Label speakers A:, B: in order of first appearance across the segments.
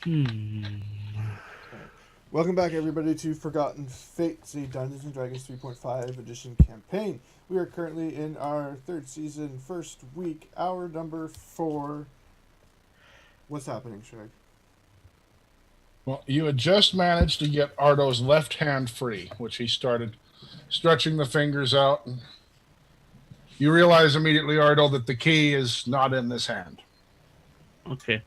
A: Alright. Welcome back, everybody, to Forgotten Fates, a Dungeons and Dragons 3.5 edition campaign. We are currently in our third season, first week, hour number 4. What's happening, Sragg?
B: Well, you had just managed to get Ardo's left hand free, which he started stretching the fingers out. And you realize immediately, Ardo, that the key is not in this hand.
C: Okay.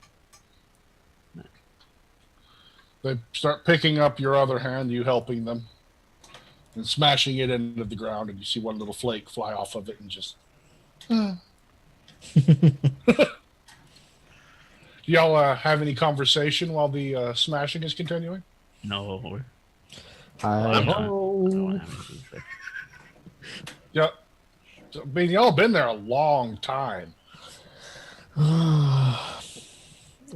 B: They start picking up your other hand, you helping them, and smashing it into the ground, and you see one little flake fly off of it and just... Do y'all have any conversation while the smashing is continuing?
C: No.
B: Yeah. I mean, y'all been there a long time.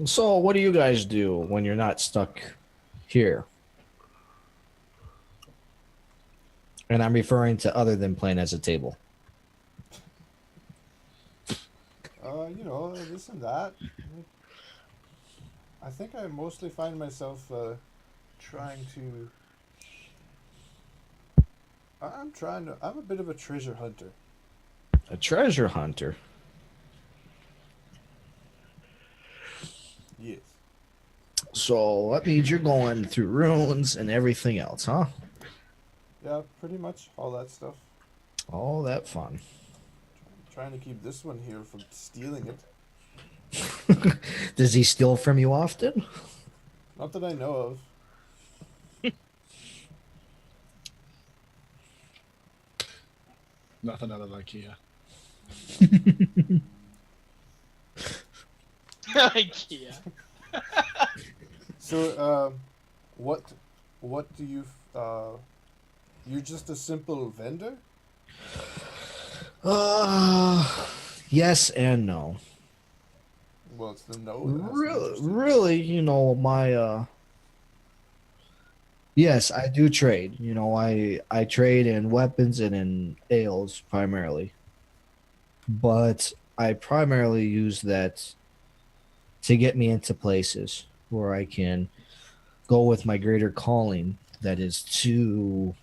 D: So, what do you guys do when you're not stuck here? And I'm referring to other than playing as a table.
A: This and that. I think I mostly find myself trying to... I'm a bit of a treasure hunter.
D: A treasure hunter?
A: Yes.
D: So that means you're going through ruins and everything else, huh?
A: Yeah, pretty much all that stuff.
D: All that fun.
A: Trying to keep this one here from stealing it.
D: Does he steal from you often?
A: Not that I know of.
B: Nothing out of IKEA.
E: IKEA.
A: So, what do you? You're just a simple vendor?
D: Yes and no.
A: Well, it's the no.
D: Really, my yes, I do trade. I trade in weapons and in ales primarily. But I primarily use that to get me into places where I can go with my greater calling, that is to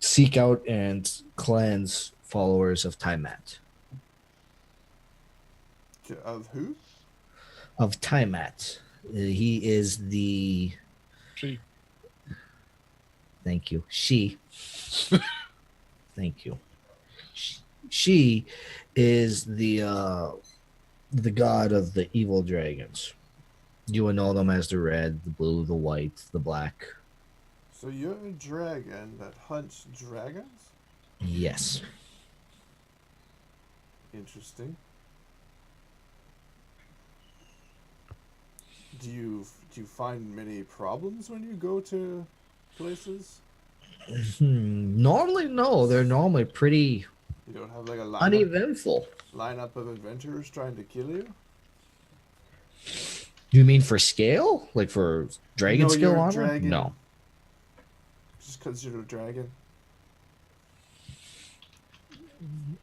D: seek out and cleanse followers of Tiamat.
A: Of who?
D: Of Tiamat. He is the...
B: She.
D: Thank you. She. Thank you. She is the god of the evil dragons. You would know them as the red, the blue, the white, the black.
A: So you're a dragon that hunts dragons?
D: Yes.
A: Interesting. Do you find many problems when you go to places?
D: Normally, no. They're normally pretty
A: You don't have like a
D: uneventful.
A: lineup of adventurers trying to kill you?
D: You mean for scale? Like for dragon skill
A: you're a
D: armor?
A: dragon.
D: No.
A: Just because you're a dragon?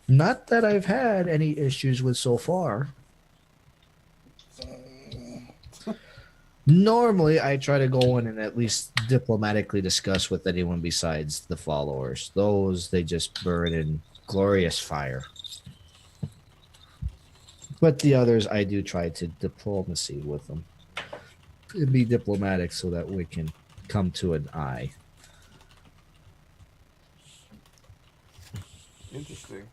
D: Not that I've had any issues with so far. Normally, I try to go in and at least diplomatically discuss with anyone besides the followers. Those, they just burn in glorious fire. But the others, I do try to diplomacy with them. And be diplomatic so that we can come to an eye.
A: Interesting.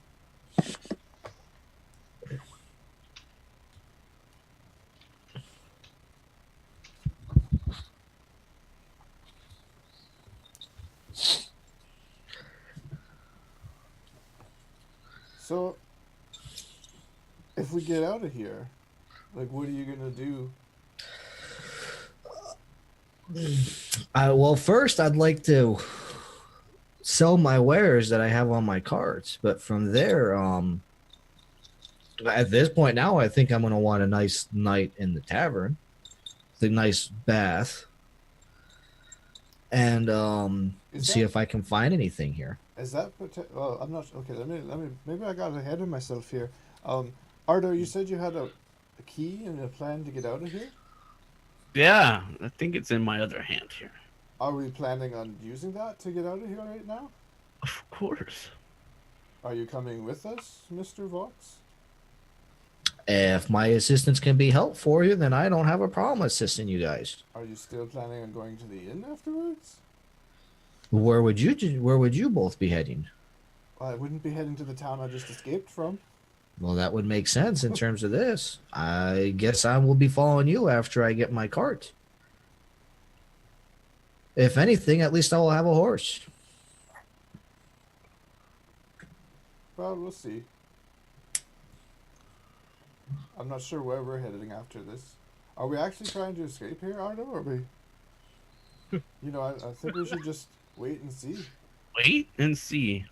A: So, if we get out of here, like, what are you gonna do?
D: Well, first, I'd like to sell my wares that I have on my carts. But from there, at this point now, I think I'm going to want a nice night in the tavern, the nice bath, and see if I can find anything here.
A: Is that well? I'm not okay. Let me. Maybe I got ahead of myself here. Ardo, you said you had a key and a plan to get out of here.
C: Yeah, I think it's in my other hand here.
A: Are we planning on using that to get out of here right now?
C: Of course.
A: Are you coming with us, Mr. Vox?
D: If my assistance can be helped for you, then I don't have a problem assisting you guys.
A: Are you still planning on going to the inn afterwards?
D: Where would you both be heading?
A: Well, I wouldn't be heading to the town I just escaped from.
D: Well, that would make sense in terms of this. I guess I will be following you after I get my cart. If anything, at least I will have a horse.
A: Well, we'll see. I'm not sure where we're heading after this. Are we actually trying to escape here, Ardo? Or are we... You know, I think we should just wait and see.
C: Wait and see.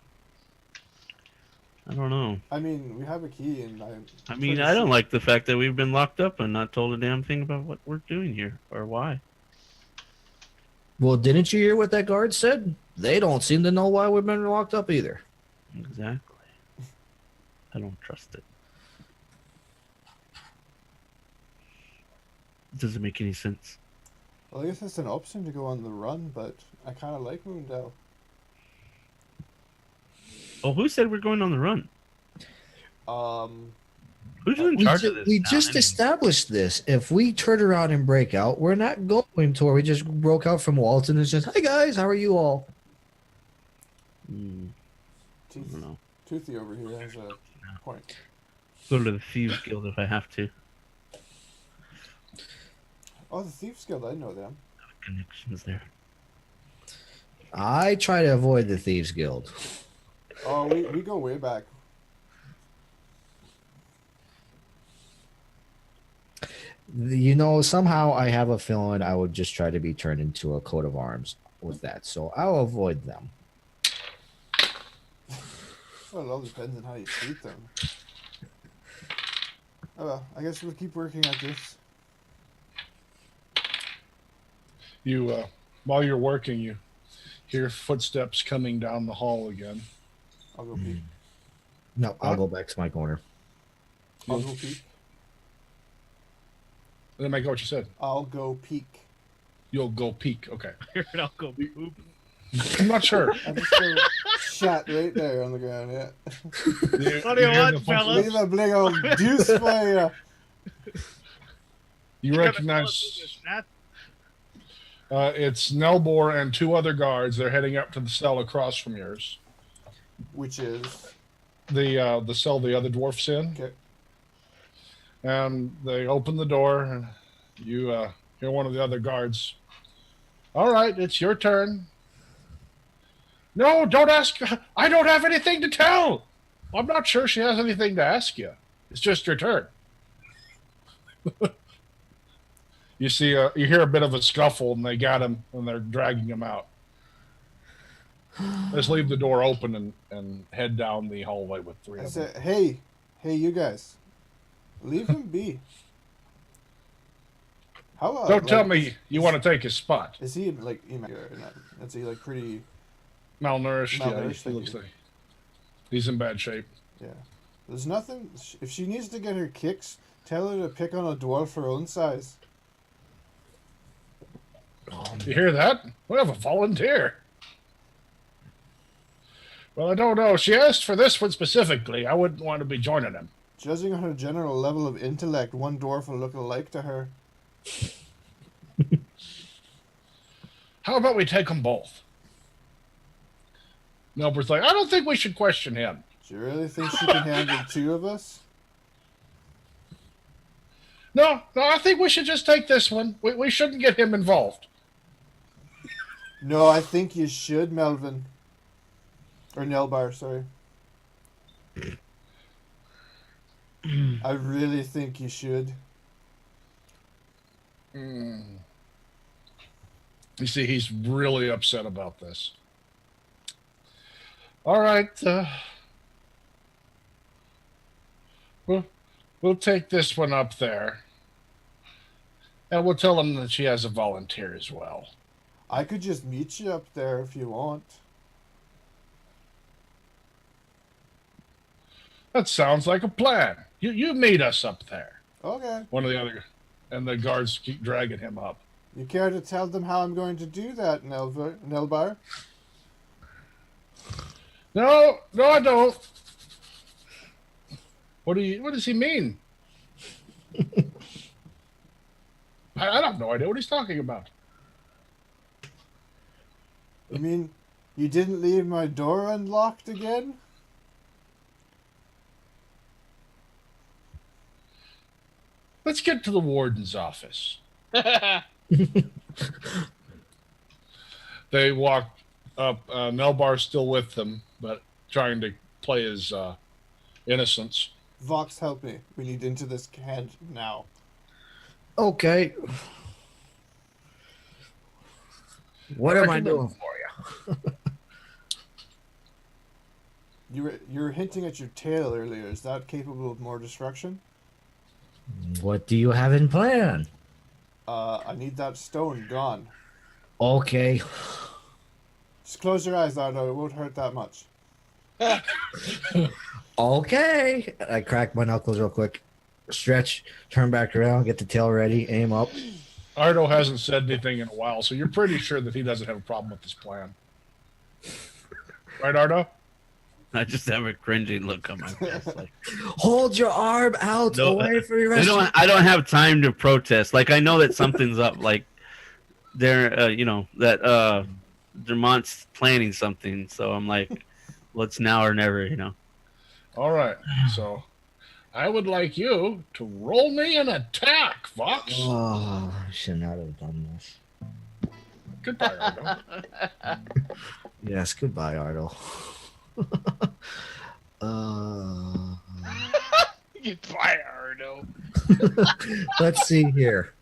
C: I don't know.
A: I mean, we have a key, and
C: I mean, I don't like the fact that we've been locked up and not told a damn thing about what we're doing here or why.
D: Well, didn't you hear what that guard said? They don't seem to know why we've been locked up either.
C: Exactly. I don't trust it. Doesn't make any sense.
A: Well, I guess it's an option to go on the run, but I kind of like Moondale.
C: Oh, who said we're going on the run? Who's in charge of this?
D: We
C: town
D: just
C: anyway?
D: established this. If we turn around and break out, we're not going to where we just broke out from Walton and just, hey guys, how are you all?
C: I
A: Tooth,
C: don't know.
A: Toothy over here has a point.
C: Go to the Thieves Guild if I have to.
A: Oh, the Thieves Guild, I know them.
C: Connections there.
D: I try to avoid the Thieves Guild.
A: Oh, we go way back.
D: You know, somehow I have a feeling I would just try to be turned into a coat of arms with that, so I'll avoid them.
A: Well, it all depends on how you treat them. Oh well, I guess we'll keep working at this.
B: You, while you're working, you hear footsteps coming down the hall again.
A: I'll go peek.
D: No, I'll go back to my corner.
A: I'll go peek.
B: I didn't make out what you said.
A: I'll go peek.
B: You'll go peek. Okay.
C: I'll go poop.
B: I'm not sure.
A: I just go shat right there on the ground, yeah.
C: What do you
B: hear
C: want,
B: the
C: fellas?
A: Leave a big old deuce for you.
B: You recognize it's Nelbor and two other guards. They're heading up to the cell across from yours.
A: Which is...
B: The cell the other dwarf's in.
A: Okay.
B: And they open the door, and you hear one of the other guards. All right, it's your turn. No, don't ask. I don't have anything to tell. I'm not sure she has anything to ask you. It's just your turn. You see, you hear a bit of a scuffle, and they got him, and they're dragging him out. Let's leave the door open and head down the hallway with three
A: I
B: of them.
A: said, hey, you guys. Leave him be. How about...
B: Don't tell me you want to take his spot.
A: Is he, like, is he, like, pretty...
B: Malnourished, yeah.
A: Malnourished,
B: He looks like he's in bad shape.
A: Yeah. There's nothing... If she needs to get her kicks, tell her to pick on a dwarf her own size.
B: You hear that? We have a volunteer. Well, I don't know. She asked for this one specifically. I wouldn't want to be joining him.
A: Judging on her general level of intellect, one dwarf will look alike to her.
B: How about we take them both? Nelbert's like, I don't think we should question him.
A: Do you really think she can handle two of us?
B: No, I think we should just take this one. We shouldn't get him involved.
A: No, I think you should, Melvin. Or Nelbar, sorry. I really think you should.
B: You see, he's really upset about this. All right. We'll take this one up there. And we'll tell him that she has a volunteer as well.
A: I could just meet you up there if you want.
B: That sounds like a plan. You meet us up there.
A: Okay.
B: One of the other. and the guards keep dragging him up.
A: You care to tell them how I'm going to do that, Nelbar?
B: No, I don't. What does he mean? I have no idea what he's talking about.
A: You mean you didn't leave my door unlocked again?
B: Let's get to the warden's office. They walk up. Nelbar's still with them, but trying to play his innocence.
A: Vox, help me. We need into this hand now.
D: Okay. What am I doing for you?
A: You were hinting at your tail earlier. Is that capable of more destruction?
D: What do you have in plan?
A: I need that stone gone.
D: Okay.
A: Just close your eyes, Ardo. It won't hurt that much.
D: Okay. I crack my knuckles real quick. Stretch, turn back around, get the tail ready, aim up.
B: Ardo hasn't said anything in a while, so you're pretty sure that he doesn't have a problem with this plan. Right, Ardo?
C: I just have a cringing look on my face. Like,
D: Hold your arm out away from your rest.
C: I don't have time to protest. Like, I know that something's up. Like, they're, that Dermot's planning something. So I'm like, well, it's now or never,
B: All right, so I would like you to roll me an attack, Vox.
D: Oh, I should not have done this.
B: Goodbye, Ardo.
D: Yes, goodbye, Ardo.
E: Goodbye, Ardo.
D: Let's see here.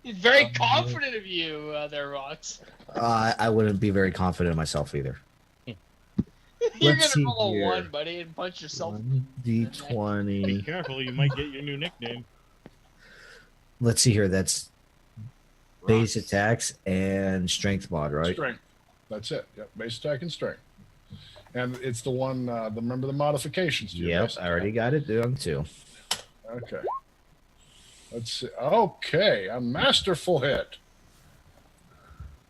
E: He's very confident of you, there, Rox.
D: I wouldn't be very confident in myself either.
E: You're
D: Let's
E: gonna
D: see
E: roll a
D: here.
E: 1, buddy, and punch yourself.
F: Be
D: D20.
F: careful, you might get your new nickname.
D: Let's see here. That's base attacks and strength mod, right?
B: Strength. That's it. Yep, base attack and strength. And it's the one, remember the modifications. To your
D: Yep,
B: base
D: I already
B: attack.
D: got it done too.
B: Okay. Let's see. Okay, a masterful hit.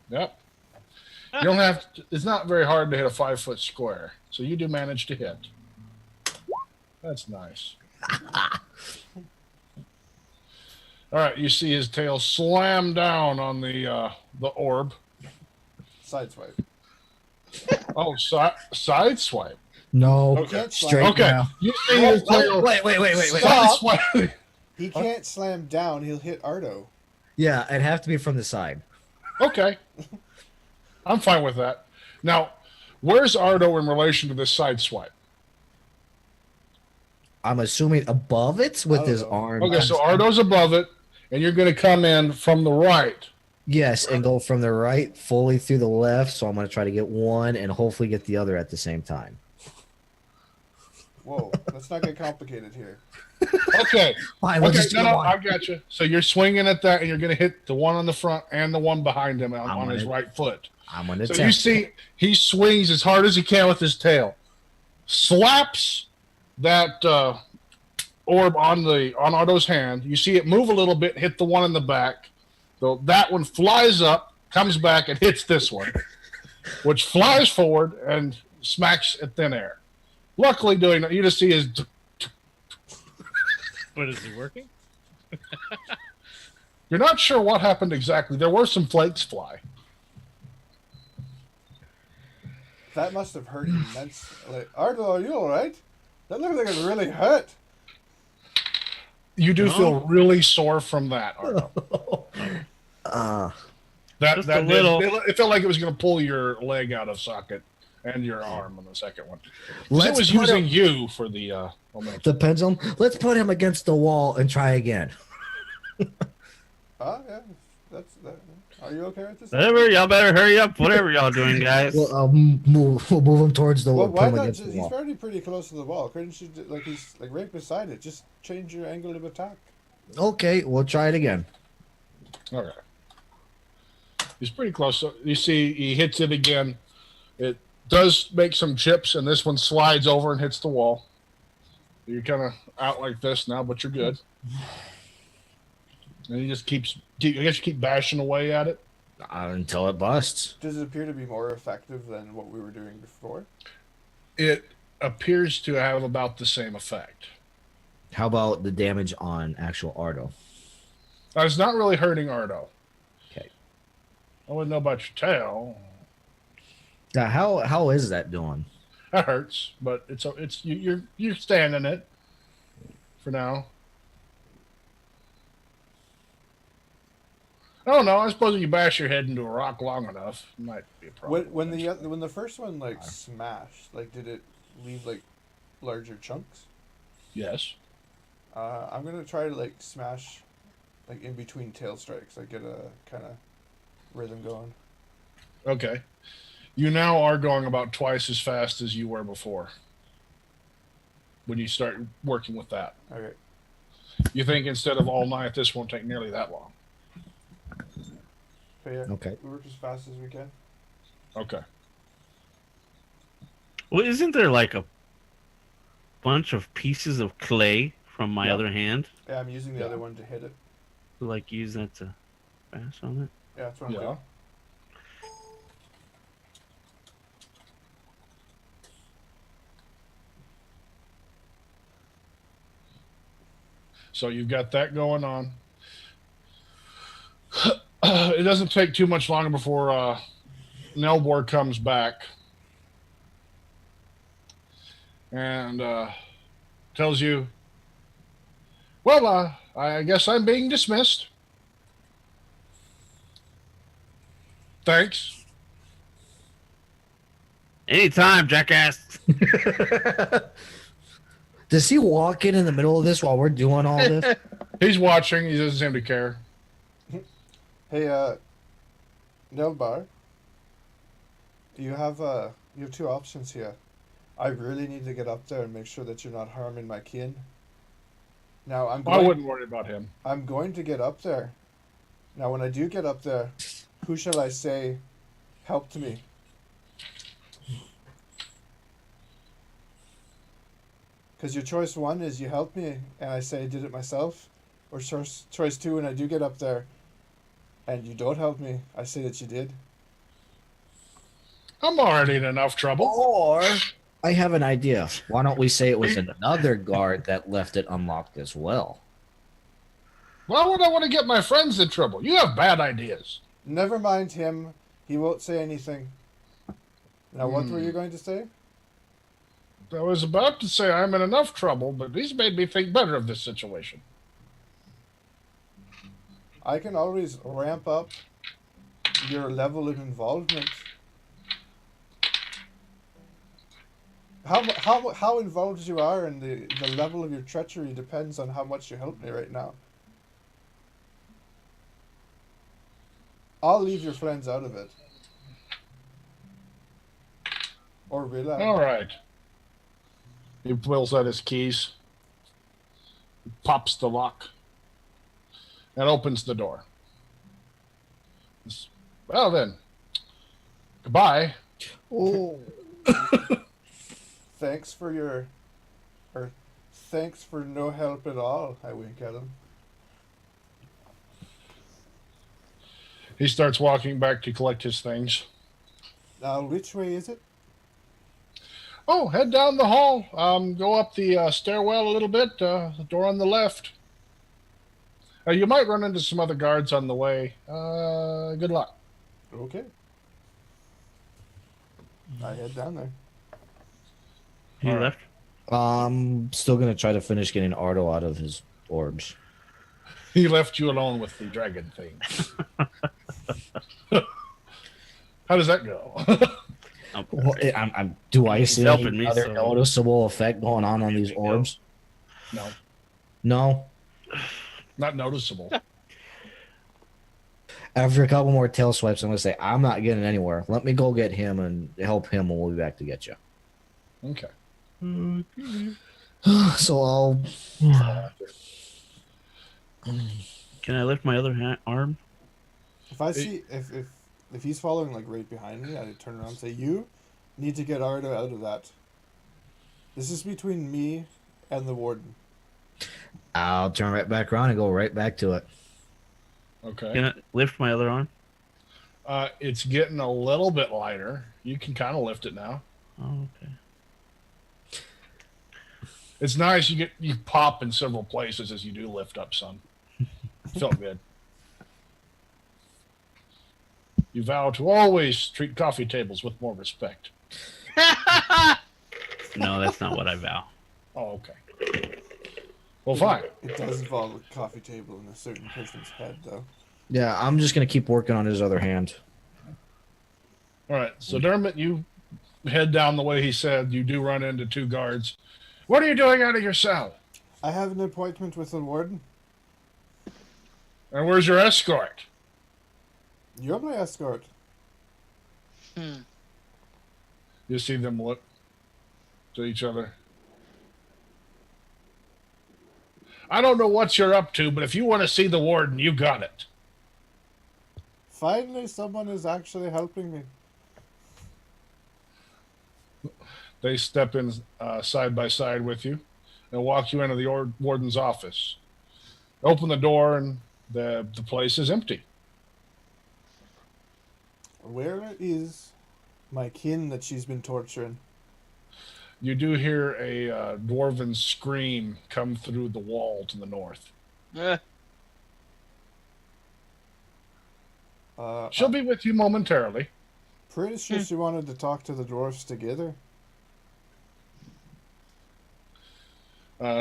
B: Yep. You don't have to, it's not very hard to hit a 5-foot square. So you do manage to hit. That's nice. All right, you see his tail slam down on the orb.
A: Sideswipe.
B: Oh, side swipe.
D: No,
B: Okay.
D: straight
B: Okay.
D: down.
B: You see his tail
D: Wait.
A: Stop.
B: side swipe.
A: He can't slam down. He'll hit Ardo.
D: Yeah, it'd have to be from the side.
B: Okay. I'm fine with that. Now, where's Ardo in relation to this side swipe?
D: I'm assuming above it with his
A: Oh.
D: arm.
B: Okay, so Ardo's above it, and you're going to come in from the right.
D: Yes, and go from the right fully through the left. So I'm going to try to get one and hopefully get the other at the same time.
A: Whoa, let's not get complicated here.
B: Okay.
D: Fine, we'll
B: Okay,
D: just do
B: no,
D: one.
B: I got you. So you're swinging at that, and you're going to hit the one on the front and the one behind him on his right foot.
D: I'm going to
B: So you see, he swings as hard as he can with his tail, slaps that orb on Ardo's hand. You see it move a little bit, hit the one in the back. So that one flies up, comes back, and hits this one, which flies forward and smacks at thin air. Luckily, doing that, you just see his.
F: But is he working?
B: You're not sure what happened exactly. There were some flakes fly.
A: That must have hurt immensely. Like, Ardo, are you alright? That looked like it really hurt.
B: You do
C: No.
B: feel really sore from that, Ardo. That
C: Just
B: that
C: a little.
B: It felt like it was going to pull your leg out of socket and your arm on the second one. 'Cause it
D: Let's
B: was
D: put
B: using
D: him-
B: you for the momentum.
D: the pendulum. Let's put him against the wall and try again.
A: Yeah, that's that. Are you okay with this?
C: Whatever, y'all better hurry up. Whatever y'all doing, guys.
D: We'll move him towards the
A: Well,
D: wall.
A: why
D: Put him
A: not?
D: against
A: Just,
D: the
A: he's
D: wall.
A: already pretty close to the wall. Couldn't you, like, he's like right beside it? Just change your angle of attack.
D: Okay, we'll try it again.
B: All right. He's pretty close. So you see, he hits it again. It does make some chips, and this one slides over and hits the wall. You're kind of out like this now, but you're good. And he just keeps. I guess you keep bashing away at it.
D: Until it busts.
A: Does it appear to be more effective than what we were doing before?
B: It appears to have about the same effect.
D: How about the damage on actual Ardo?
B: It's not really hurting Ardo.
D: Okay.
B: I wouldn't know about your tail.
D: Now, how is that doing?
B: That hurts, but you're standing it for now. I don't know. I suppose if you bash your head into a rock long enough, it might be a problem.
A: When the first one like smashed, like did it leave like larger chunks?
B: Yes.
A: I'm gonna try to like smash, like in between tail strikes, like get a kind of rhythm going.
B: Okay. You now are going about twice as fast as you were before. When you start working with that,
A: Okay.
B: you think instead of all night, this won't take nearly that long.
A: But yeah,
D: Okay.
A: we work as fast as we can.
B: Okay.
C: Well, isn't there like a bunch of pieces of clay from my
A: Yeah.
C: other hand?
A: Yeah, I'm using the
B: Yeah.
A: other one to hit it.
C: Like use that to bash on it?
A: Yeah, that's what I'm
B: Yeah.
A: doing.
B: So you've got that going on. It doesn't take too much longer before Nelbor comes back and tells you, well, I guess I'm being dismissed. Thanks.
C: Anytime, jackass.
D: Does he walk in the middle of this while we're doing all this?
B: He's watching. He doesn't seem to care.
A: Hey, Nelbar, you have two options here. I really need to get up there and make sure that you're not harming my kin. Now
B: I wouldn't worry about him.
A: I'm going to get up there. Now, when I do get up there, who shall I say helped me? Because your choice one is you helped me, and I say I did it myself. Or choice two, when I do get up there, and you don't help me, I say that you did.
B: I'm already in enough trouble.
D: Or I have an idea. Why don't we say it was another guard that left it unlocked as well?
B: Why would I want to get my friends in trouble? You have bad ideas.
A: Never mind him. He won't say anything. Now, what were you going to say?
B: I was about to say I'm in enough trouble, but he's made me think better of this situation.
A: I can always ramp up your level of involvement. How involved you are and the level of your treachery depends on how much you help me right now. I'll leave your friends out of it. Or realize.
B: All right. He pulls out his keys, pops the lock, and opens the door. Well then, goodbye.
D: Oh.
A: Thanks for no help at all, I wink at him.
B: He starts walking back to collect his things.
A: Which way is it?
B: Oh, head down the hall. Go up the stairwell a little bit. The door on the left. You might run into some other guards on the way. Good luck.
A: Okay. I head down there.
C: He
B: All right.
C: left.
D: Still gonna try to finish getting Ardo out of his orbs.
B: He left you alone with the dragon thing. How does that go?
D: Well, do I see
C: helping
D: any
C: me,
D: other
C: so-
D: noticeable effect going on these orbs?
B: No,
D: No.
B: not noticeable.
D: After a couple more tail swipes, I'm gonna say I'm not getting anywhere. Let me go get him and help him, and we'll be back to get you.
B: Okay.
D: So I'll.
C: Can I lift my other arm?
A: If I see if he's following like right behind me, I turn around and say, "You need to get Ardo out of that. This is between me and the warden."
D: I'll turn right back around and go right back to it.
B: Okay.
C: Can I lift my other arm?
B: It's getting a little bit lighter. You can kind of lift it now.
C: Oh, okay.
B: It's nice. You pop in several places as you do lift up some. Felt good. You vow to always treat coffee tables with more respect.
C: No, that's not what I vow.
B: Oh, okay. Well, fine.
A: It does involve a coffee table in a certain person's head, though.
D: Yeah, I'm just gonna keep working on his other hand.
B: All right. So, Dermot, you head down the way he said. You do run into 2 guards. What are you doing out of your cell?
A: I have an appointment with the warden.
B: And where's your escort?
A: You're my escort.
B: You see them look to each other. I don't know what you're up to, but if you want to see the warden, you got it.
A: Finally, someone is actually helping me.
B: They step in side by side with you and walk you into the warden's office. Open the door, and the place is empty.
A: Where is my kin that she's been torturing?
B: You do hear a dwarven scream come through the wall to the north. She'll be with you momentarily.
A: Pretty sure she wanted to talk to the dwarfs together.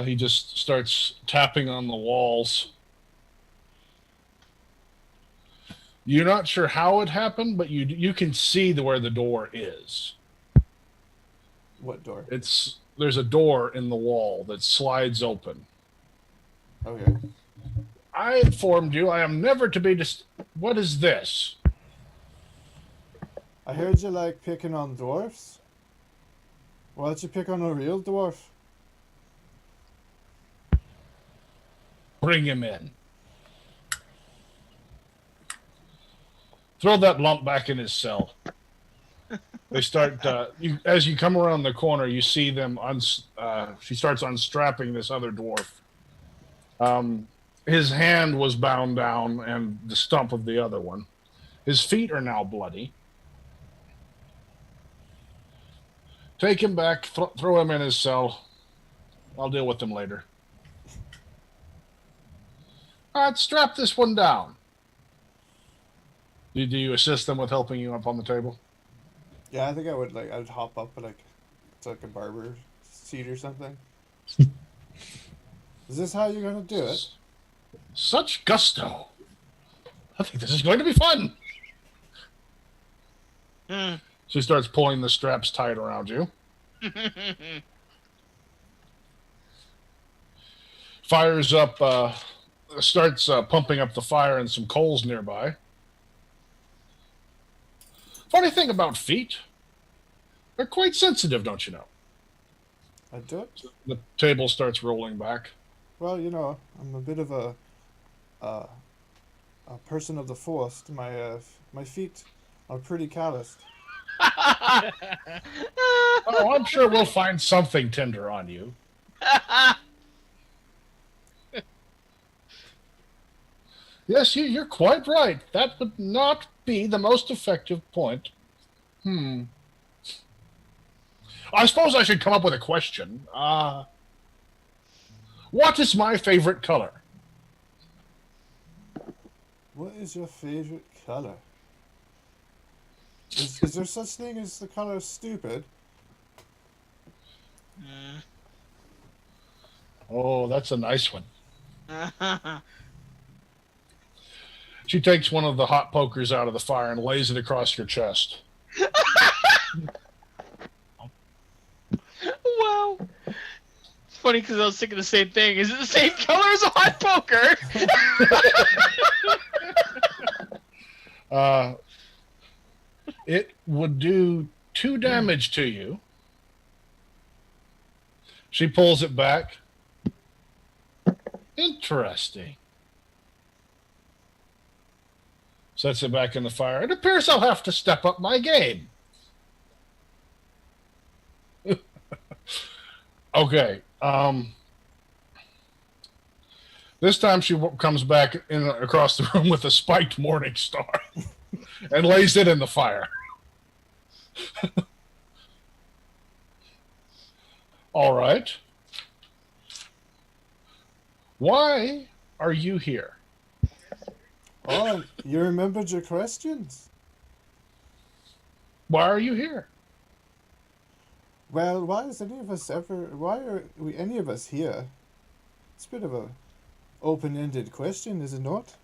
B: He just starts tapping on the walls. You're not sure how it happened, but you can see where the door is.
A: What door?
B: There's a door in the wall that slides open.
A: Okay.
B: I informed you I am never to be What is this?
A: I heard you like picking on dwarfs. Why don't you pick on a real dwarf?
B: Bring him in. Throw that lump back in his cell. They start. As you come around the corner, you see them. She starts unstrapping this other dwarf. His hand was bound down, and the stump of the other one. His feet are now bloody. Take him back. Throw him in his cell. I'll deal with him later. All right, strap this one down. Do you assist them with helping you up on the table?
A: Yeah, I think I would I'd hop up at it's like a barber seat or something. Is this how you're gonna do it?
B: Such gusto. I think this is going to be fun. She starts pulling the straps tight around you. Fires up, starts pumping up the fire in some coals nearby. Funny thing about feet, they're quite sensitive, don't you know?
A: I do it?
B: The table starts rolling back.
A: Well, I'm a bit of a person of the forest. My feet are pretty calloused.
B: Oh, I'm sure we'll find something tender on you. Yes, you're quite right. That would not be the most effective point. I suppose I should come up with a question. What is my favorite color?
A: What is your favorite color? Is there such thing as the color stupid?
B: Oh, that's a nice one. She takes one of the hot pokers out of the fire and lays it across your chest.
E: Wow. It's funny because I was thinking the same thing. Is it the same color as a hot poker?
B: It would do 2 damage to you. She pulls it back. Interesting. Sets it back in the fire. It appears I'll have to step up my game. Okay. This time she comes back in across the room with a spiked morning star and lays it in the fire. All right. Why are you here?
A: Oh, you remembered your questions?
B: Why are you here?
A: Well, why are we any of us here? It's a bit of a open-ended question, is it not?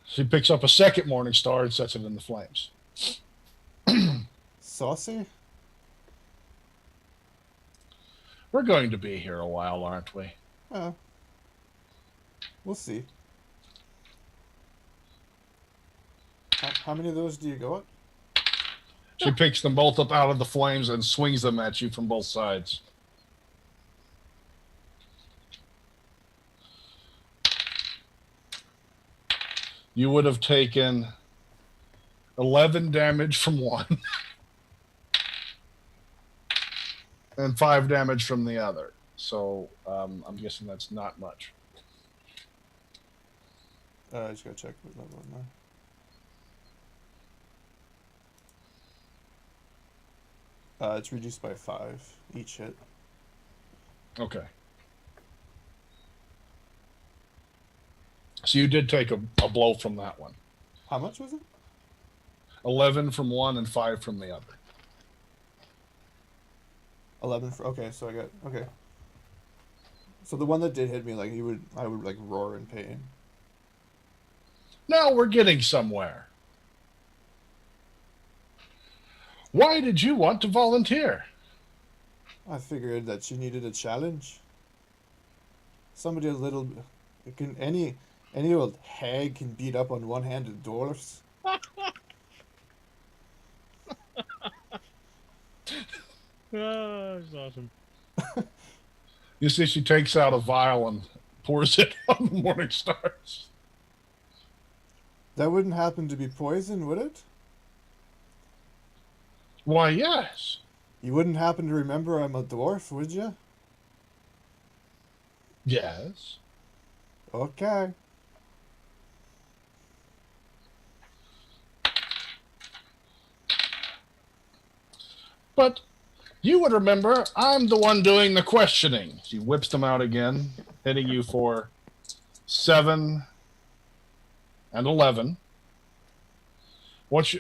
B: She picks up a second morning star and sets it in the flames.
A: Saucy?
B: We're going to be here a while, aren't we?
A: We'll see. How many of those do you got?
B: She picks them both up out of the flames and swings them at you from both sides. You would have taken 11 damage from one and 5 damage from the other. So I'm guessing that's not much.
A: I just gotta check what level am I? It's reduced by 5 each hit.
B: Okay. So you did take a blow from that one.
A: How much was it?
B: 11 from one and 5 from the other.
A: 11 for, okay, so I got, okay. So the one that did hit me, like, I would like roar in pain.
B: Now we're getting somewhere. Why did you want to volunteer?
A: I figured that she needed a challenge. Somebody a little, any old hag can beat up on one-handed dwarfs.
F: Oh, that's awesome.
B: You see she takes out a vial and pours it on the morning stars.
A: That wouldn't happen to be poison, would it?
B: Why, yes.
A: You wouldn't happen to remember I'm a dwarf, would you?
B: Yes.
A: Okay.
B: But you would remember I'm the one doing the questioning. She whips them out again, hitting you for 7 and 11.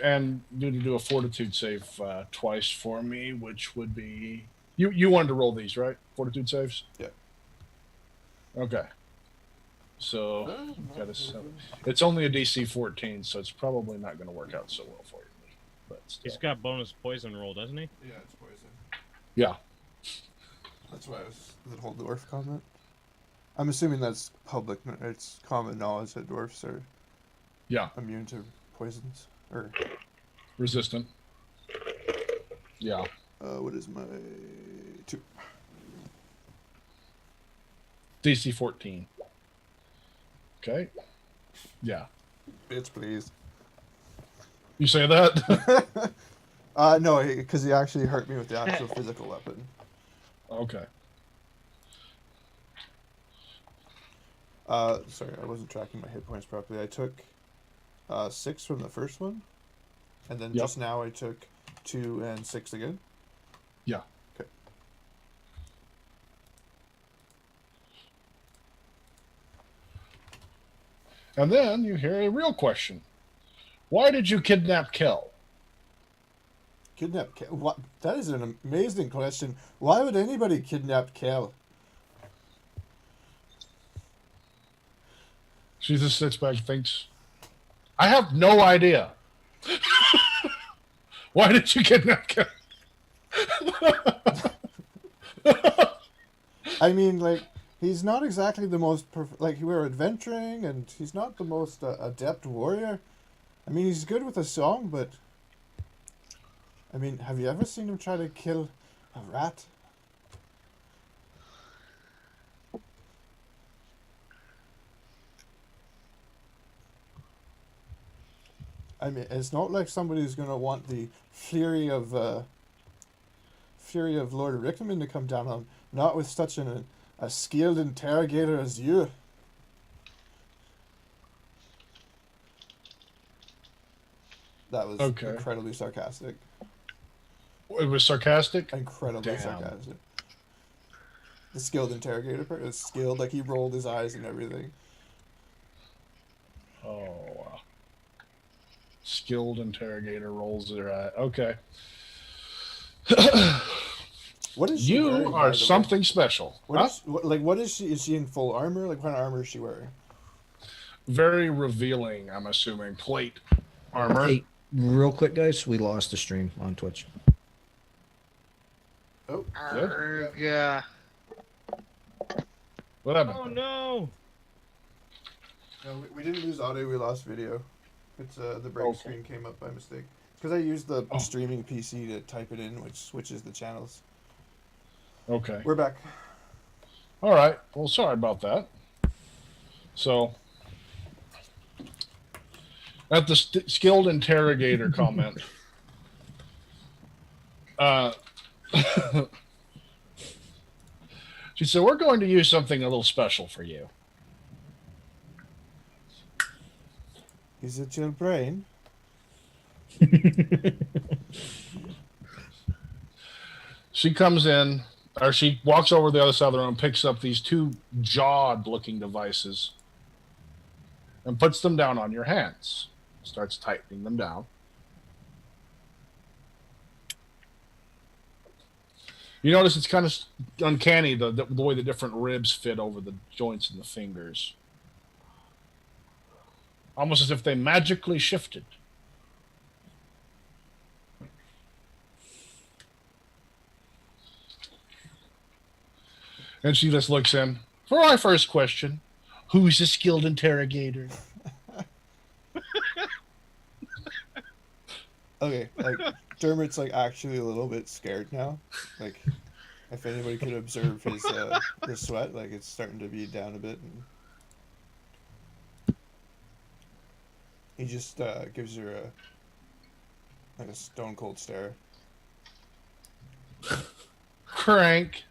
B: And you need to do a fortitude save twice for me, which would be... You wanted to roll these, right? Fortitude saves?
A: Yeah.
B: Okay. So, got a 7. It's only a DC 14, so it's probably not going to work out so well for you. But still.
F: He's got bonus poison roll, doesn't he?
A: Yeah, it's poison.
B: Yeah.
A: That's why the whole dwarf comment. I'm assuming that's public. It's common knowledge that dwarfs are immune to poisons or
B: resistant. Yeah.
A: What is my 2?
B: DC 14. Okay. Yeah.
A: Bitch, please.
B: You say that?
A: No, because he actually hurt me with the actual physical weapon.
B: Okay.
A: Sorry, I wasn't tracking my hit points properly. I took 6 from the first one, and then just now I took 2 and 6 again.
B: Yeah.
A: Okay.
B: And then you hear a real question. Why did you kidnap Kel?
A: Kidnap Kel? What? That is an amazing question. Why would anybody kidnap Kel?
B: She just sits back and thinks, I have no idea. Why did you kidnap Kel?
A: I mean, like, he's not exactly the most like, we're adventuring, and he's not the most adept warrior. I mean, he's good with a song, but I mean, have you ever seen him try to kill a rat? I mean, it's not like somebody's gonna want the fury of Lord Rickman to come down on, not with such a skilled interrogator as you. That was
B: Okay.
A: incredibly sarcastic.
B: It was sarcastic?
A: Incredibly
B: Damn.
A: sarcastic. The skilled interrogator part is skilled, like he rolled his eyes and everything.
B: Oh, wow. Skilled interrogator rolls their eye. Okay.
A: What is she wearing,
B: You
A: by
B: are
A: the way?
B: something special.
A: What
B: Huh?
A: what is she? Is she in full armor? Like, what kind of armor is she wearing?
B: Very revealing, I'm assuming. Plate armor.
D: Hey, real quick, guys, we lost the stream on Twitch.
A: Oh,
E: Yeah.
B: What happened?
F: Oh no!
A: no, we didn't lose audio. We lost video. It's the break
B: Okay.
A: screen came up by mistake. Because I used the
B: Oh.
A: streaming PC to type it in, which switches the channels.
B: Okay.
A: We're back.
B: All right. Well, sorry about that. So, at the skilled interrogator comment, she said, "We're going to use something a little special for you."
A: Is it your brain?
B: She comes in, or she walks over to the other side of the room, picks up these two jawed-looking devices, and puts them down on your hands. Starts tightening them down. You notice it's kind of uncanny the way the different ribs fit over the joints in the fingers. Almost as if they magically shifted. And she just looks in. For my first question, who's a skilled interrogator?
A: Okay, like Dermot's like actually a little bit scared now. Like, if anybody could observe his sweat, like it's starting to be down a bit, and he just gives her a stone cold stare.
B: Crank.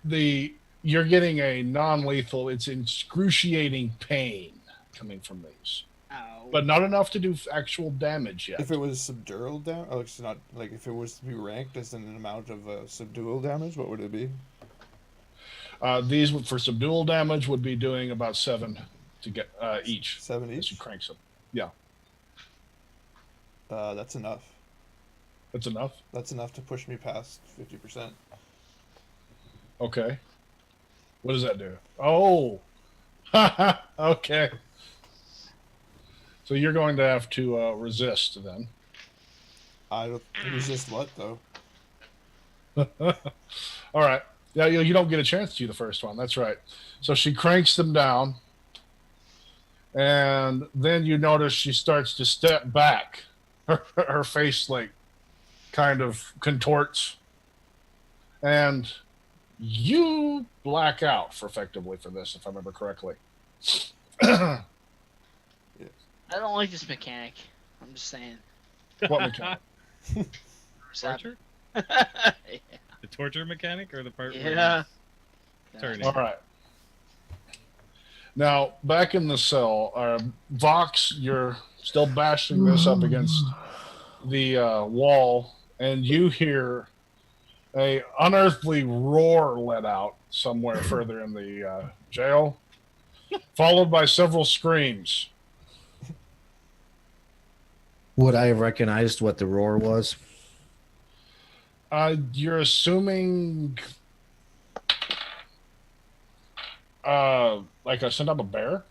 B: You're getting a non-lethal. It's excruciating pain coming from these,
E: Ow.
B: but not enough to do actual damage yet.
A: If it was subdural damage, oh, it's not like if it was to be ranked as an amount of subdual damage, what would it be?
B: These for subdual damage would be doing about 7 to get each.
A: 7
B: As you
A: each.
B: crank them. Yeah,
A: That's enough.
B: that's enough.
A: That's enough to push me past 50%.
B: Okay. What does that do? Oh. Okay. So you're going to have to resist then.
A: I don't resist what though.
B: All right. Yeah, you don't get a chance to do the first one. That's right. So she cranks them down, and then you notice she starts to step back. Her face like kind of contorts, and you black out effectively for this, if I remember correctly.
E: I don't like this mechanic. I'm just saying.
B: What mechanic?
F: Torture?
E: Yeah.
F: The torture mechanic or the part
E: Yeah.
F: where turning?
B: All right. Now, back in the cell, Vox, you're still bashing this up against the wall, and you hear a unearthly roar let out somewhere further in the jail, followed by several screams.
D: Would I have recognized what the roar was?
B: You're assuming like I sent up a bear?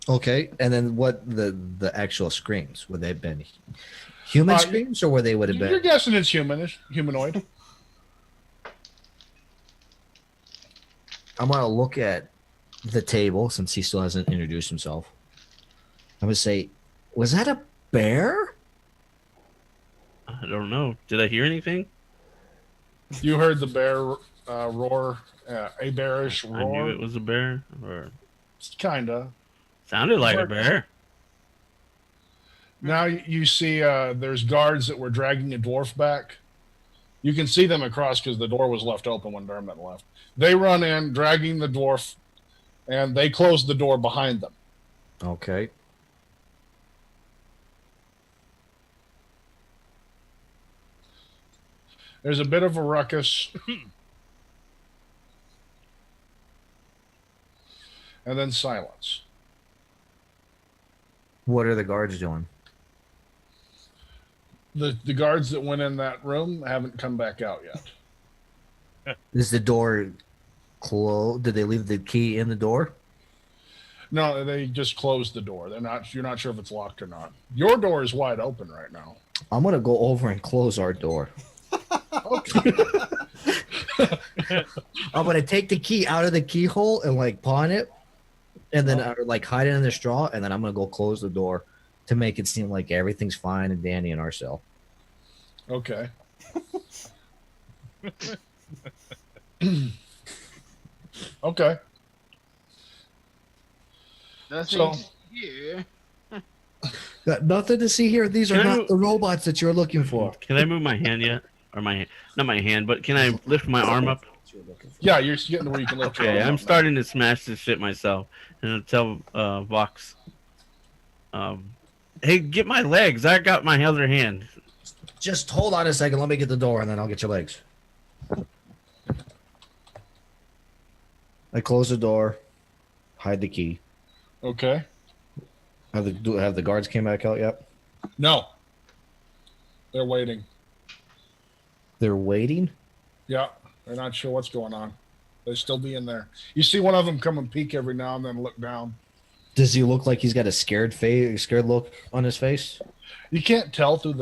D: Okay, and then what the actual screams? Would they have been human screams, or would have
B: You're
D: been?
B: guessing it's humanoid.
D: I'm gonna look at the table since he still hasn't introduced himself. I'm gonna say, was that a bear?
C: I don't know. Did I hear anything?
B: You heard the bear roar, a bearish
C: I
B: roar.
C: knew it was a bear. Or
B: Kinda.
C: sounded like a bear.
B: Now you see there's guards that were dragging a dwarf back. You can see them across because the door was left open when Dermot left. They run in, dragging the dwarf, and they close the door behind them.
D: Okay.
B: There's a bit of a ruckus. And then silence.
D: What are the guards doing?
B: The guards that went in that room haven't come back out yet.
D: Is the door closed? Did they leave the key in the door?
B: No, they just closed the door. You're not sure if it's locked or not. Your door is wide open right now.
D: I'm gonna go over and close our door.
B: Okay.
D: I'm gonna take the key out of the keyhole and like pawn it, and then like hide it in the straw, and then I'm gonna go close the door to make it seem like everything's fine and dandy in our cell.
B: Okay. Okay.
E: Nothing
B: So-
E: here.
D: Got nothing to see here. These are
C: Can I-
D: not the robots that you're looking for.
C: Can I move my hand yet? Or not my hand, but can I lift my arm up?
B: Yeah, you're getting to where you can lift your
C: Okay,
B: arm
C: I'm
B: up now.
C: starting to smash this shit myself. And I'll tell Vox, hey, get my legs. I got my other hand.
D: Just hold on a second. Let me get the door, and then I'll get your legs. I close the door, hide the key.
B: Okay.
D: Have the guards came back out yet?
B: No. They're waiting.
D: They're waiting.
B: Yeah. They're not sure what's going on. They'll still be in there. You see one of them come and peek every now and then, look down.
D: Does he look like he's got a scared look on his face?
B: You can't tell through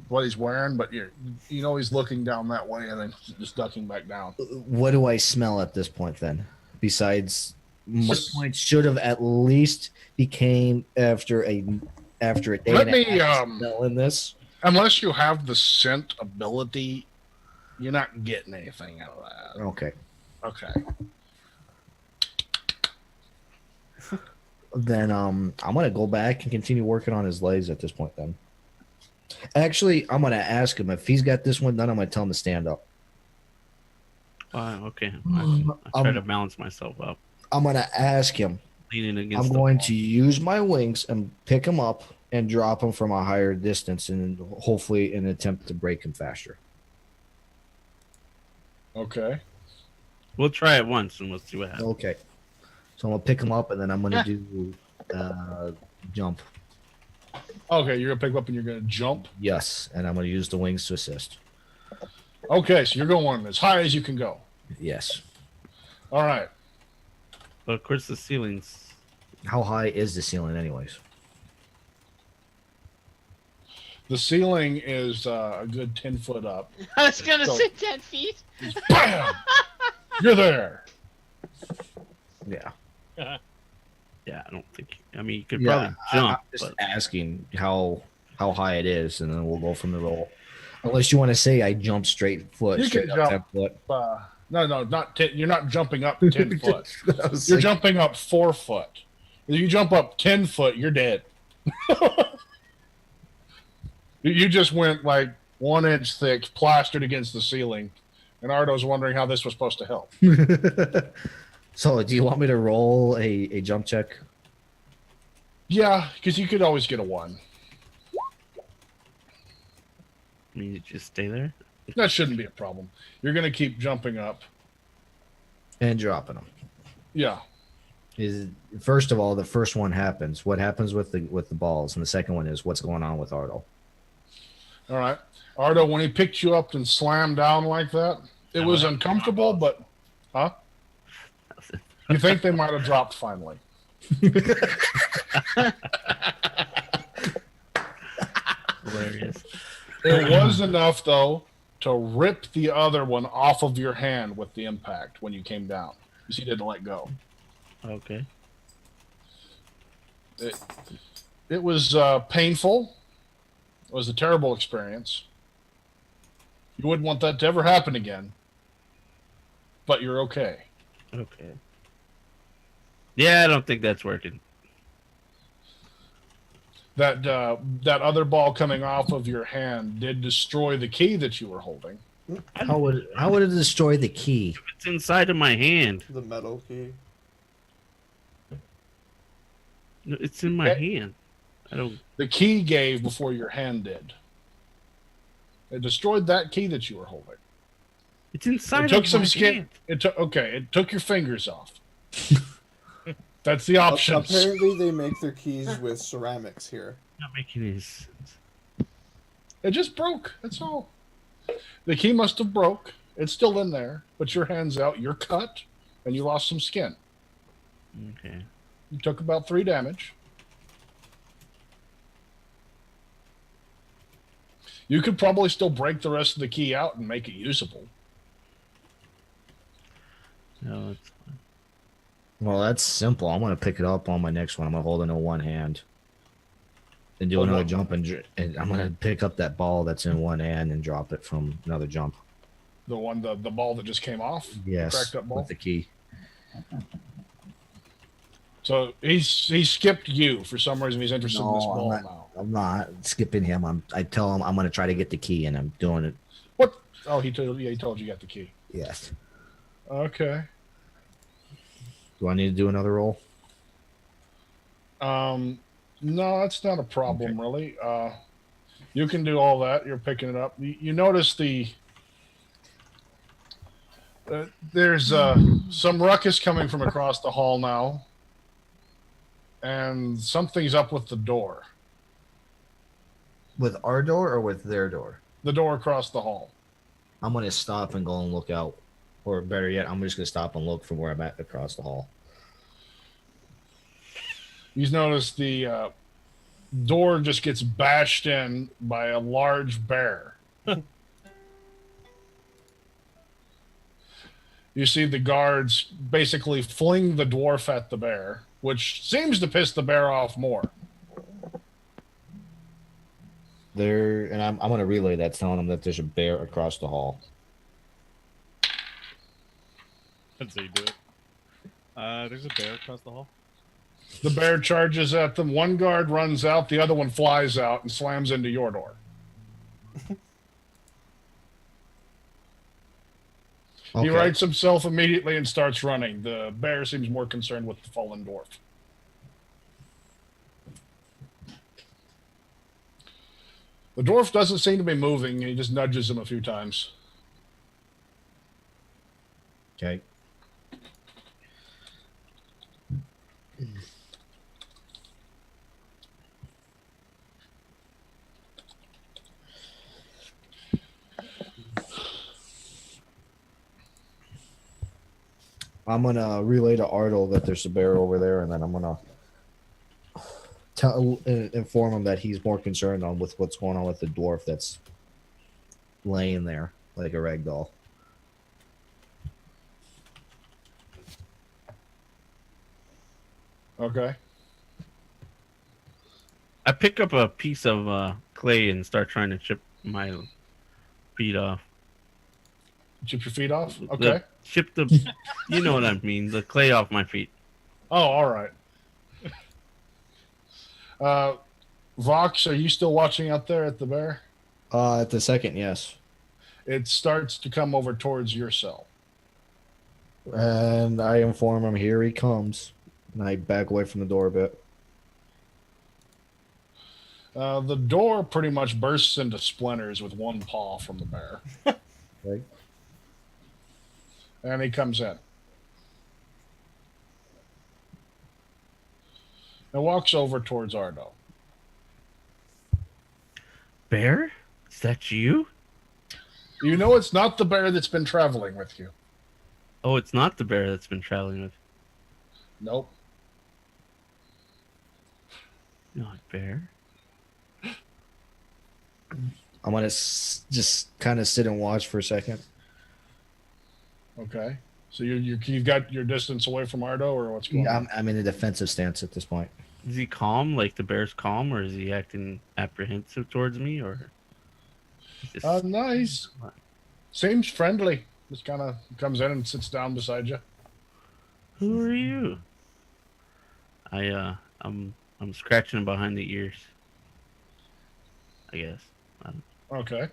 B: what he's wearing, but you know he's looking down that way and then just ducking back down.
D: What do I smell at this point then? Besides, my point should have at least became after a day
B: Let
D: and
B: me,
D: a half smelling this.
B: Unless you have the scent ability, you're not getting anything out of that.
D: Okay.
B: Okay.
D: Then I'm gonna go back and continue working on his legs at this point. Then, actually, I'm gonna ask him if he's got this one done. I'm gonna tell him to stand up.
C: Okay. I try to balance myself up,
D: I'm gonna ask him.
C: leaning against
D: I'm
C: the
D: going
C: wall.
D: to use my wings and pick him up and drop him from a higher distance, and hopefully an attempt to break him faster.
B: Okay.
C: We'll try it once and we'll see what happens.
D: Okay. So I'm gonna pick him up, and then I'm gonna do jump.
B: Okay, you're gonna pick up and you're gonna jump.
D: Yes, and I'm gonna use the wings to assist.
B: Okay, so you're going as high as you can go.
D: Yes.
B: All right.
C: But of course, the ceilings.
D: How high is the ceiling, anyways?
B: The ceiling is a good 10 foot up.
E: I was gonna
B: So-
E: say 10 feet.
B: Bam! You're there.
D: Yeah.
C: Yeah, I don't think. I mean, you could
D: Yeah,
C: probably jump.
D: I'm just
C: But
D: asking how high it is, and then we'll go from the roll. Unless you want to say I jump straight foot,
B: You
D: straight
B: can
D: up
B: jump.
D: 10 foot.
B: No, not 10. You're not jumping up 10 foot.
D: I was
B: You're
D: like,
B: jumping up 4 foot. If you jump up 10 foot, you're dead. You just went like 1 inch thick, plastered against the ceiling, and Ardo's wondering how this was supposed to help.
D: So, do you want me to roll a jump check?
B: Yeah, because you could always get a 1.
C: I mean, you just stay there.
B: That shouldn't be a problem. You're going to keep jumping up.
D: And dropping them.
B: Yeah.
D: Is first of all, the first one happens. What happens with the balls? And the second one is what's going on with Ardo.
B: All right. Ardo, when he picked you up and slammed down like that, it was uncomfortable, but... Huh? You think they might have dropped finally.
C: Hilarious.
B: It was enough, though, to rip the other one off of your hand with the impact when you came down. You see, you didn't let go.
C: Okay.
B: It was painful. It was a terrible experience. You wouldn't want that to ever happen again. But you're okay.
C: Okay. Yeah, I don't think that's working.
B: that other ball coming off of your hand did destroy the key that you were holding.
D: How would it destroy the key?
C: It's inside of my hand.
A: The metal key.
C: No, it's in my hand. I don't.
B: The key gave before your hand did. It destroyed that key that you were holding.
C: It's inside
B: It took
C: of
B: some
C: my
B: skin.
C: hand.
B: It took your fingers off. That's the option.
A: Apparently, they make their keys with ceramics here.
C: Not making any sense.
B: It just broke. That's all. The key must have broke. It's still in there, but your hand's out. You're cut, and you lost some skin.
C: Okay.
B: You took about 3 damage. You could probably still break the rest of the key out and make it usable.
C: No, it's fine.
D: Well, that's simple. I'm gonna pick it up on my next one. I'm gonna hold it in one hand, and do another jump, and I'm gonna pick up that ball that's in one hand and drop it from another jump.
B: The ball that just came off?
D: Yes,
B: Cracked up ball?
D: with the key.
B: So he skipped you for some reason. He's interested in this ball now.
D: I'm not skipping him. I tell him I'm gonna try to get the key, and I'm doing it.
B: What? Oh, he told you you got the key.
D: Yes.
B: Okay.
D: Do I need to do another roll?
B: No, that's not a problem, really. You can do all that. You're picking it up. You notice there's some ruckus coming from across the hall now, and something's up with the door.
D: With our door or with their door?
B: The door across the hall.
D: I'm gonna stop and go and look out, or better yet, I'm just gonna stop and look from where I'm at across the hall.
B: You notice the door just gets bashed in by a large bear. You see the guards basically fling the dwarf at the bear, which seems to piss the bear off more.
D: And I'm gonna relay that, telling them that there's a bear across the hall.
F: That's how you do it. There's a bear across the hall.
B: The bear charges at them. One guard runs out, the other one flies out and slams into your door. He rights himself immediately and starts running. The bear seems more concerned with the fallen dwarf. The dwarf doesn't seem to be moving. He just nudges him a few times.
D: Okay. I'm gonna relay to Ardo that there's a bear over there, and then I'm gonna inform him that he's more concerned with what's going on with the dwarf that's laying there like a rag doll.
B: Okay.
C: I pick up a piece of clay and start trying to chip my feet off.
B: Chip your feet off? Okay.
C: Chip the, you know what I mean, the clay off my feet.
B: Oh, all right. Vox, are you still watching out there at the bear?
D: At the second, yes.
B: It starts to come over towards your cell.
D: And I inform him, here he comes. And I back away from the door a bit.
B: The door pretty much bursts into splinters with one paw from the bear.
D: Right.
B: And he comes in. And walks over towards Ardo.
C: Bear? Is that you?
B: You know it's not the bear that's been traveling with you.
C: Oh, it's not the bear that's been traveling with.
B: Nope.
C: Not bear.
D: I'm going to just kind of sit and watch for a second.
B: Okay. So you've got your distance away from Ardo, or what's going on?
D: I'm in a defensive stance at this point.
C: Is he calm, like the bear's calm, or is he acting apprehensive towards me, or?
B: Nice. Seems friendly. Just kind of comes in and sits down beside you.
C: Who are you? I'm scratching him behind the ears. I guess.
B: Okay.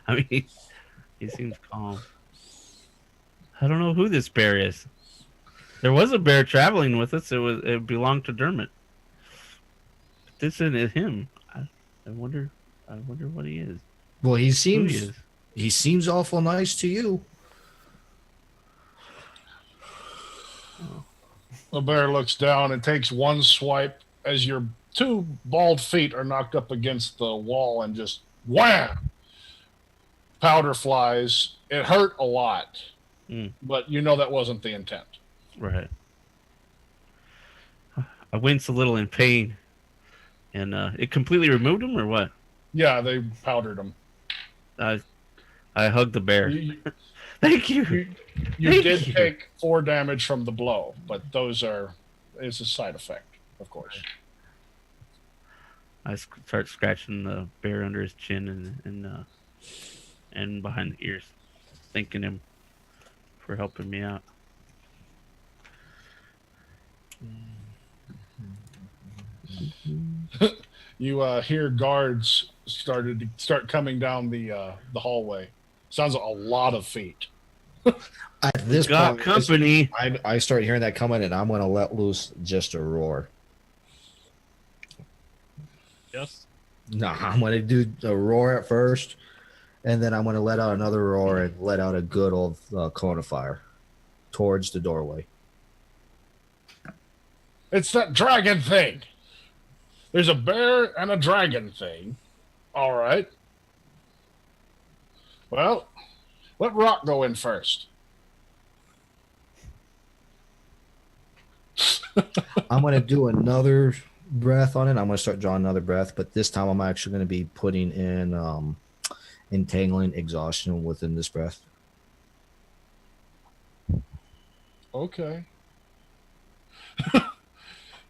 C: I mean, he seems calm. I don't know who this bear is. There was a bear traveling with us. It belonged to Dermot. But this isn't him. I wonder what he is.
D: Well,
C: Who he
D: he
C: is.
D: seems awful nice to you.
B: The bear looks down and takes one swipe as your two bald feet are knocked up against the wall and just wham! Powder flies. It hurt a lot, but you know that wasn't the intent.
C: Right. I wince a little in pain. And it completely removed him, or what?
B: Yeah, they powdered him.
C: I hugged the bear.
B: Thank
C: you.
B: You did take 4 damage from the blow, but it's a side effect, of course.
C: I start scratching the bear under his chin and behind the ears, thanking him for helping me out.
B: You hear guards start coming down the hallway. Sounds like a lot of feet.
D: At this
C: Got
D: point,
C: company.
D: I start hearing that coming, and I'm going to let loose just a roar.
F: Yes.
D: No, I'm going to do a roar at first, and then I'm going to let out another roar and let out a good old cone of fire towards the doorway.
B: It's that dragon thing. There's a bear and a dragon thing. All right. Well, let Rock go in first.
D: I'm going to do another breath on it. I'm going to start drawing another breath, but this time I'm actually going to be putting in entangling exhaustion within this breath.
B: Okay.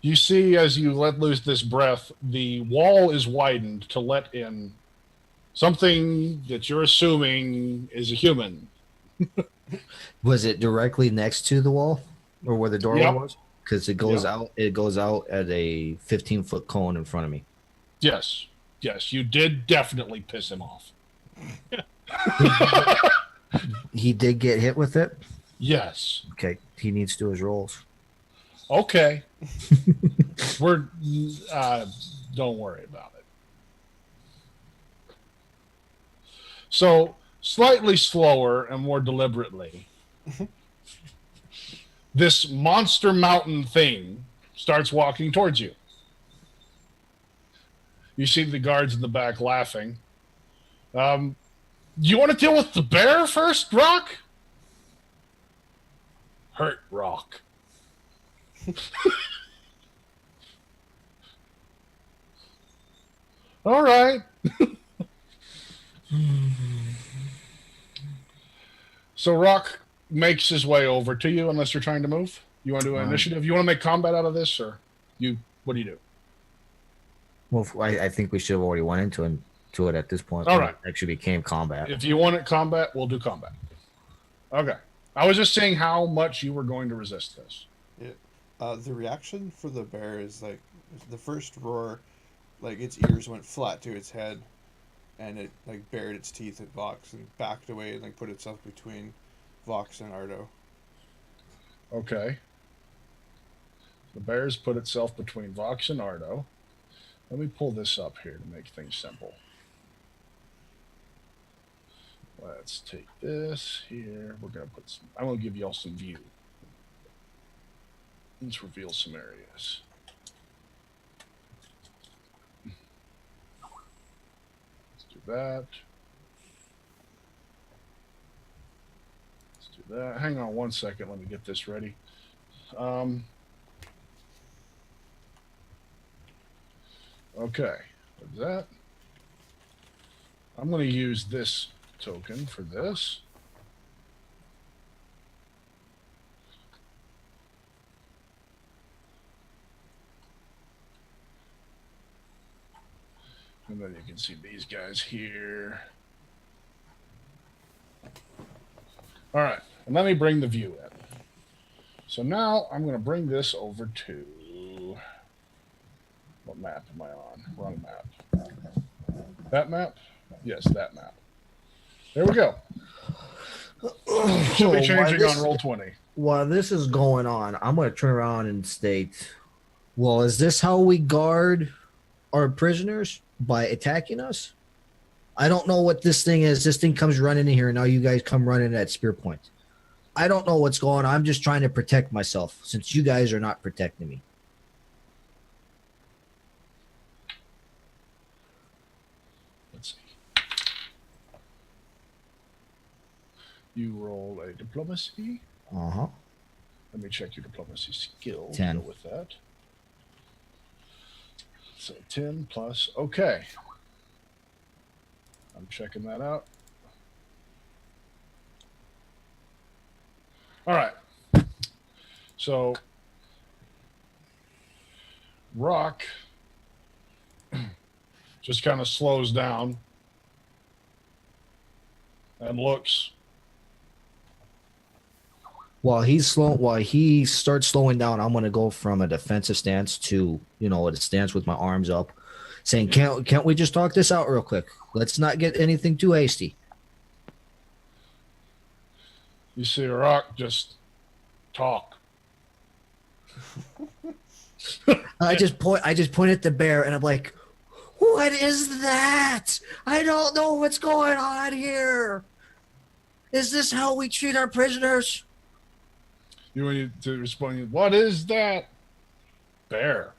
B: You see, as you let loose this breath, the wall is widened to let in something that you're assuming is a human.
D: Was it directly next to the wall, or where the doorway
B: Yep.
D: was? Because it goes
B: Yep.
D: out. It goes out at a 15-foot cone in front of me.
B: Yes. Yes, you did definitely piss him off.
D: He did get hit with it.
B: Yes.
D: Okay, he needs to do his rolls.
B: Okay. We're don't worry about it. So, slightly slower and more deliberately, this monster mountain thing starts walking towards you. You see the guards in the back laughing. You want to deal with the bear first, Rock? Hurt Rock. All right. So Rock makes his way over to you, unless you're trying to move. You want to do an initiative? You want to make combat out of this, or what do you do?
D: Well, I think we should have already went into it at this point.
B: All right.
D: It actually became combat.
B: If you want it combat, we'll do combat. Okay. I was just saying how much you were going to resist this.
A: The reaction for the bear is like the first roar, like its ears went flat to its head, and it like bared its teeth at Vox and backed away and like put itself between Vox and Ardo.
B: Okay. The bear's put itself between Vox and Ardo. Let me pull this up here to make things simple. Let's take this here. We're gonna put some. I'm gonna give y'all some view. Let's reveal some areas. Let's do that. Let's do that. Hang on one second. Let me get this ready. Okay, with that, I'm going to use this token for this. And then you can see these guys here. All right, and let me bring the view in. So now I'm going to bring this over to... What map am I on? Wrong map. That map? Yes, that map. There we go. Should be changing on roll 20.
D: While this is going on, I'm going to turn around and state, well, is this how we guard our prisoners? By attacking us? I don't know what this thing is. This thing comes running in here, and now you guys come running at spear point. I don't know what's going on. I'm just trying to protect myself since you guys are not protecting me.
B: Let's see. You roll a diplomacy.
D: Uh-huh.
B: Let me check your diplomacy skill.
D: 10.
B: Go with that. So 10 plus. Okay. I'm checking that out. All right. So Rock just kind of slows down and looks.
D: While he starts slowing down, I'm gonna go from a defensive stance to, a stance with my arms up, saying, "Can't we just talk this out real quick? Let's not get anything too hasty."
B: You see Rock just talk.
D: I just point at the bear, and I'm like, "What is that? I don't know what's going on here. Is this how we treat our prisoners?"
B: You want to respond, what is that? Bear.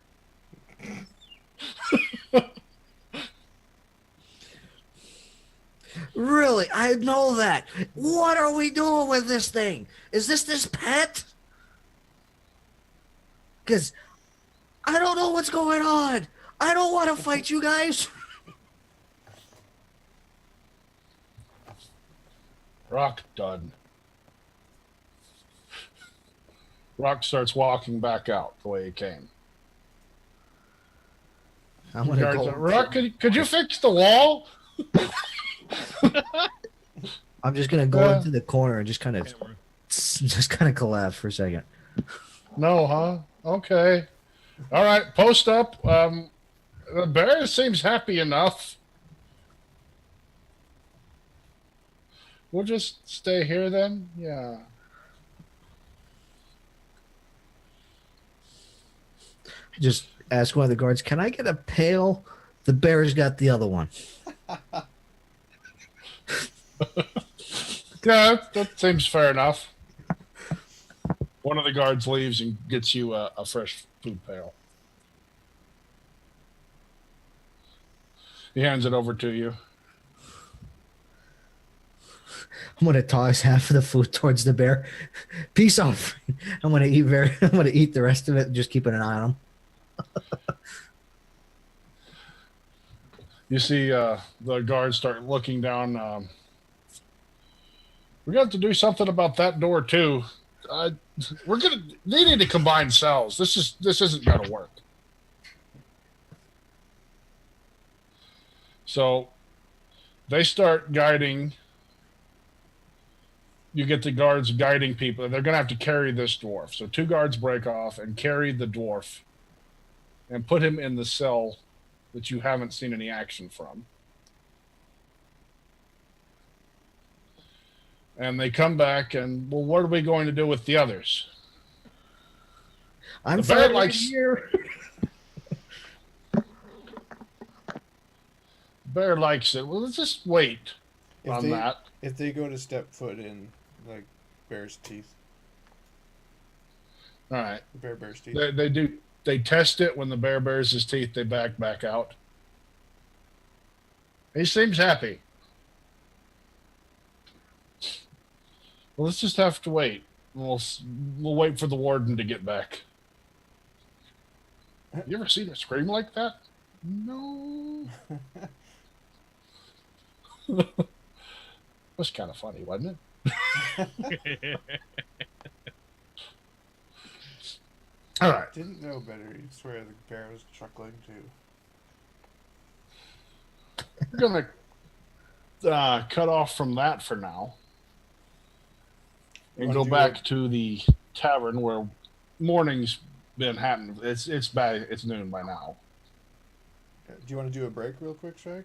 D: Really? I know that. What are we doing with this thing? Is this pet? Because I don't know what's going on. I don't want to fight you guys.
B: Rock done. Rock starts walking back out the way he came.
D: I'm gonna go.
B: Rock, could you fix the wall?
D: I'm just gonna go into the corner and just kind of collapse for a second.
B: No, huh? Okay. All right, post up. The bear seems happy enough. We'll just stay here then? Yeah.
D: Just ask one of the guards, "Can I get a pail?" The bear's got the other one.
B: Yeah, that seems fair enough. One of the guards leaves and gets you a fresh food pail. He hands it over to you.
D: I'm gonna toss half of the food towards the bear. Peace off. I'm gonna eat the rest of it, just keeping an eye on him.
B: You see the guards start looking down. We got to do something about that door too. They need to combine cells. This isn't gonna work. So they start guiding. You get the guards guiding people. They're gonna have to carry this dwarf. So 2 guards break off and carry the dwarf and put him in the cell that you haven't seen any action from. And they come back and, well, what are we going to do with the others?
D: I'm
B: the bear
D: fine
B: likes
D: here.
B: Bear likes it. Well, let's just wait on that.
A: If they go to step foot in, like, bear's teeth.
B: All right.
A: Bear's teeth.
B: They do. They test it. When the bear bares his teeth, they back out. He seems happy. Well, let's just have to wait. We'll wait for the warden to get back. You ever seen her scream like that? No. Was kind of funny, wasn't it? All right.
A: Didn't know better. You swear the bear was chuckling too.
B: We're gonna cut off from that for now, and go back to the tavern where morning's been happening. It's bad. It's noon by now.
A: Do you want to do a break real quick, Sragg?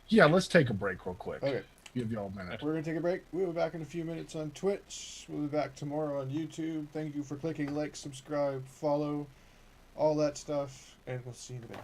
B: Yeah, let's take a break real quick.
A: Okay.
B: Give y'all a minute.
A: We're going to take a break. We'll be back in a few minutes on Twitch. We'll be back tomorrow on YouTube. Thank you for clicking like, subscribe, follow, all that stuff. And we'll see you in a bit.